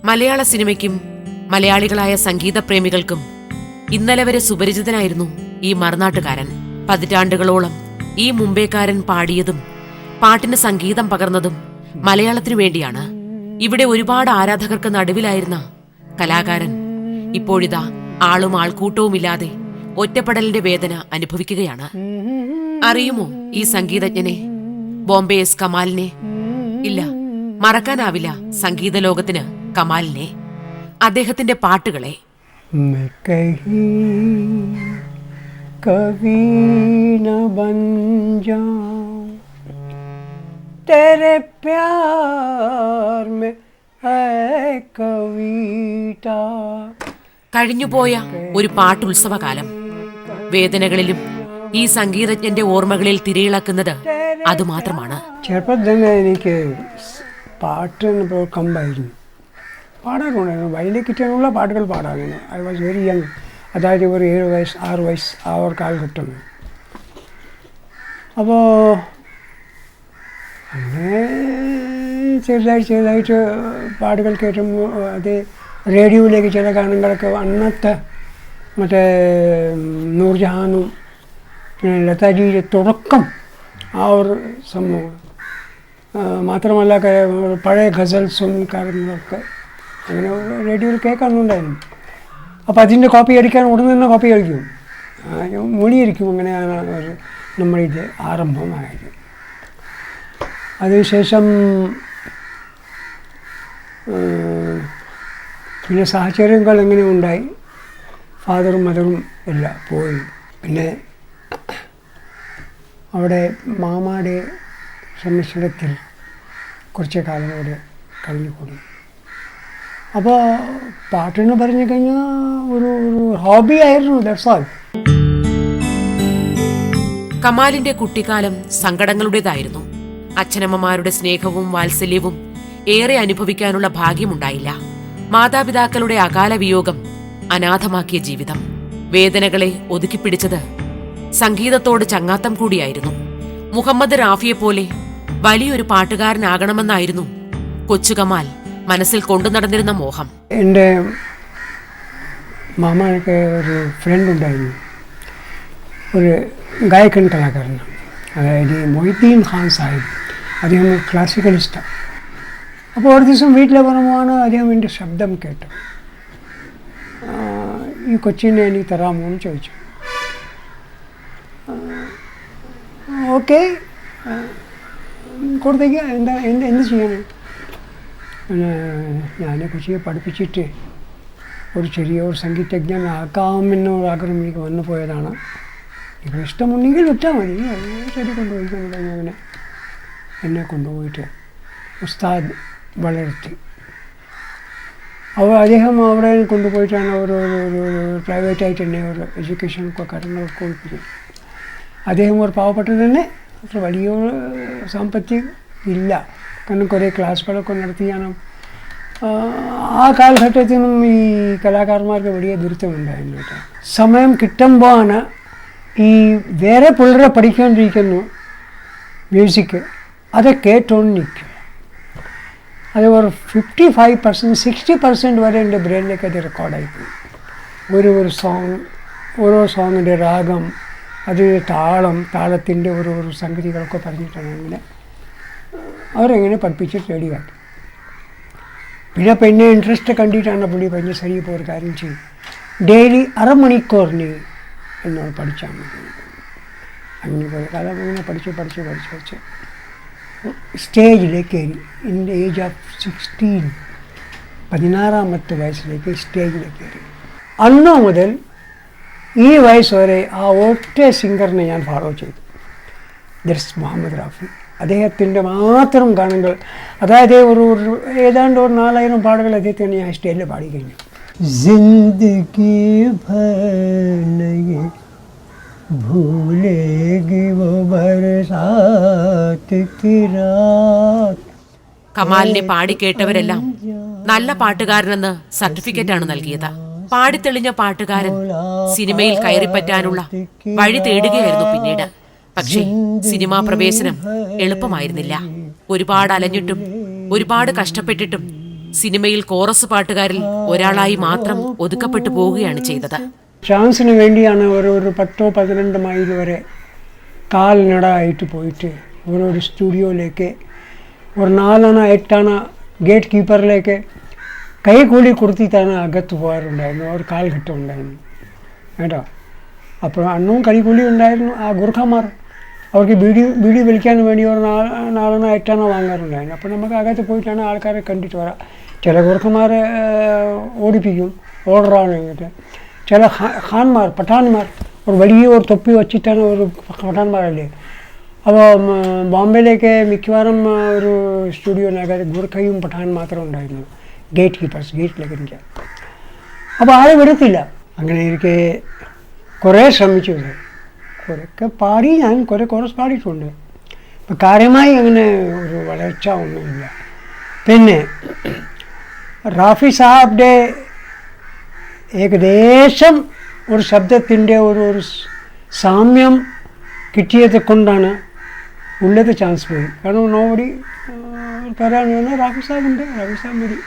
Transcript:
മലയാള സിനിമയ്ക്കും മലയാളികളായ സംഗീതപ്രേമികൾക്കും ഇന്നലെ വരെ സുപരിചിതനായിരുന്നു ഈ മറുനാട്ടുകാരൻ. പതിറ്റാണ്ടുകളോളം ഈ മുംബൈക്കാരൻ പാടിയതും പാട്ടിന് സംഗീതം പകർന്നതും മലയാളത്തിനു വേണ്ടിയാണ്. ഇവിടെ ഒരുപാട് ആരാധകർക്ക് നടുവിലായിരുന്ന കലാകാരൻ ഇപ്പോഴിതാ ആളും ആൾക്കൂട്ടവുമില്ലാതെ ഒറ്റപ്പെടലിന്റെ വേദന അനുഭവിക്കുകയാണ്. അറിയുമോ ഈ സംഗീതജ്ഞനെ, ബോംബെ എസ് കമാലിനെ? ഇല്ല, മറക്കാനാവില്ല സംഗീത ലോകത്തിന് കമാലിനെ, അദ്ദേഹത്തിന്റെ പാട്ടുകളെ. കഴിഞ്ഞുപോയ ഒരു പാട്ടുത്സവകാലം. വേദനകളിലും ഈ സംഗീതജ്ഞന്റെ ഓർമ്മകളിൽ തിരയിളക്കുന്നത് അതുമാത്രമാണ്. ചെറുപ്പത്തിൽ തന്നെ എനിക്ക് പാട്ടിന് കമ്പായിരുന്നു, പാടാറുണ്ടായിരുന്നു. വയലിൽ കിട്ടാനുള്ള പാട്ടുകൾ പാടാറുണ്ട്. ഐ വാസ് വെരി യങ്, അതായത് ഒരു 7 വയസ്സ് 6 വയസ്സ് ആ ഒരു കാലഘട്ടം. അപ്പോൾ അങ്ങനെ ചെറുതായിട്ട് പാട്ടുകൾ കേട്ടുമ്പോൾ അത് റേഡിയോയിലേക്ക് ചില ഗാനങ്ങളൊക്കെ അന്നത്തെ മറ്റേ നൂർജഹാനും പിന്നെ ലതാജിയുടെ തുടക്കം ആ ഒരു സംഭവം, മാത്രമല്ല പഴയ ഗസൽസും കാര്യങ്ങളൊക്കെ അങ്ങനെ റേഡിയോയിൽ കേൾക്കാനുണ്ടായിരുന്നു. അപ്പോൾ അതിൻ്റെ കോപ്പി അടിക്കാൻ ഉടനെ തന്നെ കോപ്പി അടിക്കും, മൊഴിയിരിക്കും. അങ്ങനെയാണ് ഒരു നമ്മളിത് ആരംഭമായത്. അതിനുശേഷം പിന്നെ സാഹചര്യങ്ങൾ എങ്ങനെ ഉണ്ടായി, ഫാദറും മദറും എല്ലാം പോയി. പിന്നെ അവിടെ മാമാടെ സംരക്ഷണത്തിൽ കുറച്ച് കാലം അവിടെ കഴിഞ്ഞുകൂടി. അപ്പോൾ പാട്ടെന്ന് പറഞ്ഞു കഴിഞ്ഞാൽ ഒരു ഹോബി ആയിരുന്നു, ദാറ്റ്സ് ഓൾ. കമാലിന്റെ കുട്ടിക്കാലം സങ്കടങ്ങളുടേതായിരുന്നു. അച്ഛനമ്മമാരുടെ സ്നേഹവും വാത്സല്യവും ഏറെ അനുഭവിക്കാനുള്ള ഭാഗ്യമുണ്ടായില്ല. മാതാപിതാക്കളുടെ അകാല വിയോഗം അനാഥമാക്കിയ ജീവിതം. വേദനകളെ ഒതുക്കിപ്പിടിച്ചത് സംഗീതത്തോട് ചങ്ങാത്തം കൂടിയായിരുന്നു. മുഹമ്മദ് റാഫിയെപ്പോലെ വലിയൊരു പാട്ടുകാരനാകണമെന്നായിരുന്നു കൊച്ചു കമാൽ മനസ്സിൽ കൊണ്ടു നടന്നിരുന്ന മോഹം. എൻ്റെ മാമാക്ക് ഒരു ഫ്രണ്ട് ഉണ്ടായിരുന്നു, ഒരു ഗായകൻ കലാകാരൻ, അതായത് മൊയ്തീൻ ഖാൻ സാഹിബ്. അദ്ദേഹം ക്ലാസിക്കലിസ്റ്റാണ്. അപ്പോൾ ഒരു ദിവസം വീട്ടിൽ പറയുമ്പോഴാണ് അദ്ദേഹം എൻ്റെ ശബ്ദം കേട്ടു. ഈ കൊച്ചിനെ എനിക്ക് തരാമോ എന്ന് ചോദിച്ചു. ഓക്കെ, കൊടുത്തേക്ക്. എന്ത് ചെയ്യണം? ഞാൻ കൊച്ചിയെ പഠിപ്പിച്ചിട്ട് ഒരു ചെറിയൊരു സംഗീതജ്ഞനാക്കാമെന്നൊരു ആഗ്രഹം എനിക്ക് വന്നു പോയതാണ്. നിങ്ങൾ ഇഷ്ടമുണ്ടെങ്കിൽ വിട്ടാൽ മതി. ശരി, കൊണ്ടുപോയി. അങ്ങനെ എന്നെ കൊണ്ടുപോയിട്ട് ഉസ്താദ് വളർത്തി. അദ്ദേഹം അവിടെ കൊണ്ടുപോയിട്ടാണ് ഒരു പ്രൈവറ്റായിട്ട് തന്നെ ഒരു എഡ്യൂക്കേഷനൊക്കെ കാര്യങ്ങളൊക്കെ കൊടുപ്പിച്ചു. അദ്ദേഹം ഒരു പാവപ്പെട്ടത് തന്നെ, അത്ര വലിയൊരു സാമ്പത്തികം ഇല്ല. കാരണം കുറേ ക്ലാസ്സുകളൊക്കെ നടത്തിയാണ്. ആ കാലഘട്ടത്തിനും ഈ കലാകാരന്മാർക്ക് വലിയ ദുരിതമുണ്ടായിരുന്നു കേട്ടോ. സമയം കിട്ടുമ്പോഴാണ് ഈ വേറെ പിള്ളേരെ പഠിച്ചുകൊണ്ടിരിക്കുന്നു മ്യൂസിക്, അത് കേട്ടോണ്ട് നിൽക്കും. അത് ഒരു 55% 60% വരെ എൻ്റെ ബ്രെയിനിലേക്ക് അത് റെക്കോർഡായിപ്പോയി. ഒരു സോങ്, ഓരോ സോങ്ങിൻ്റെ രാഗം, അത് താളത്തിൻ്റെ ഓരോ സംഗതികളൊക്കെ പറഞ്ഞിട്ടാണ് അങ്ങനെ അവരെങ്ങനെ പഠിപ്പിച്ചിട്ട് റെഡിയാക്കി. പിന്നെ പിന്നെ ഇൻട്രസ്റ്റ് കണ്ടിട്ടാണ് പുള്ളി പറഞ്ഞ ശരി, ഇപ്പോൾ ഒരു കാര്യം ചെയ്യും, ഡെയിലി 1/2 മണിക്കൂറിന് എന്നോട് പഠിച്ചാൽ മതി. അങ്ങനെ കുറേ കാലം അങ്ങനെ പഠിച്ച് സ്റ്റേജിലേക്ക് കയറി. ഇൻ ദ ഏജ് ഓഫ് 16, 16-ാമത്തെ വയസ്സിലേക്ക് സ്റ്റേജിലേക്ക് കയറി. അന്ന് മുതൽ ഈ വയസ്സ് വരെ ആ ഒറ്റ സിംഗറിനെ ഞാൻ ഫോളോ ചെയ്തു, ദറ്റ്സ് മുഹമ്മദ് റാഫി. അദ്ദേഹത്തിൻ്റെ മാത്രം ഗാനങ്ങൾ, അതായത് ഏതാണ്ട് ഒരു 4000 പാട്ടുകൾ അദ്ദേഹത്തിന് ഞാൻ സ്റ്റേജിൽ പാടി കഴിഞ്ഞു. ജിന്ദഗി ഭർ ഭൂലേഗി വോ ബർസാത് കി രാത്. കമാലിനെ പാടിക്കേട്ടവരെല്ലാം നല്ല പാട്ടുകാരനെന്ന് സർട്ടിഫിക്കറ്റാണ് നൽകിയത്. പാടിത്തെളിഞ്ഞ പാട്ടുകാരൻ സിനിമയിൽ കയറിപ്പറ്റാനുള്ള വഴി തേടുകയായിരുന്നു പിന്നീട്. പക്ഷേ സിനിമാ പ്രവേശനം എളുപ്പമായിരുന്നില്ല. ഒരുപാട് അലഞ്ഞിട്ടും ഒരുപാട് കഷ്ടപ്പെട്ടിട്ടും സിനിമയിൽ കോറസ് പാട്ടുകാരിൽ ഒരാളായി മാത്രം ഒതുക്കപ്പെട്ടു പോവുകയാണ് ചെയ്തത്. ചാൻസിന് വേണ്ടിയാണ് ഒരു 10-12 മൈൽ വരെ കാൽനട ആയിട്ട് പോയിട്ട് ഒരു സ്റ്റുഡിയോയിലേക്ക് ഒരു 4-8 ഗേറ്റ് കീപ്പറിലേക്ക് കൈകൂലി കൊടുത്തിട്ടാണ് അകത്ത് പോകാറുണ്ടായിരുന്നു. ഒരു കാൽഘട്ടം ഉണ്ടായിരുന്നു കേട്ടോ. അപ്പോൾ അന്നും കൈകൂലി ഉണ്ടായിരുന്നു. ആ ഗുർഖമാർ അവർക്ക് ബീഡി വലിക്കാൻ വേണ്ടി ഒരു 4-8 വാങ്ങാറുണ്ടായിരുന്നു. അപ്പോൾ നമുക്ക് അകത്ത് പോയിട്ടാണ് ആൾക്കാരെ കണ്ടിട്ട് വരാം. ചില ഗുർഖമാരെ ഓടിപ്പിക്കും, ഓർഡറാണ് എന്നിട്ട്. ചില ഖാൻമാർ, പഠാന്മാർ ഒരു വലിയ ഒരു തൊപ്പി വച്ചിട്ടാണ് ഒരു പഠാന്മാരല്ലേ. അപ്പോൾ ബോംബെയിലേക്ക് മിക്കവാറും ഒരു സ്റ്റുഡിയോനകത്ത് ഗുർഖയും പഠാൻ മാത്രം ഉണ്ടായിരുന്നു, ഗേറ്റ് കീപ്പേഴ്സ്, ഗേറ്റിലേക്ക് നിൽക്കാൻ. അപ്പോൾ ആരും വിടത്തില്ല. അങ്ങനെ എനിക്ക് കുറേ ശ്രമിച്ചു. കുറേയൊക്കെ പാടി, ഞാൻ കുറേ കോറസ് പാടിയിട്ടുണ്ട്. അപ്പം കാര്യമായി അങ്ങനെ ഒരു വളർച്ച ഒന്നുമില്ല. പിന്നെ റാഫി സാഹിബിൻ്റെ ഏകദേശം ഒരു ശബ്ദത്തിൻ്റെ ഒരു സാമ്യം കിട്ടിയത് കൊണ്ടാണ് ഉള്ളത് ചാൻസ് പോയി. കാരണം നോബഡി പറയാൻ റാഫി സാഹിബുണ്ട്, റാഫി സാഹിബ് മതി.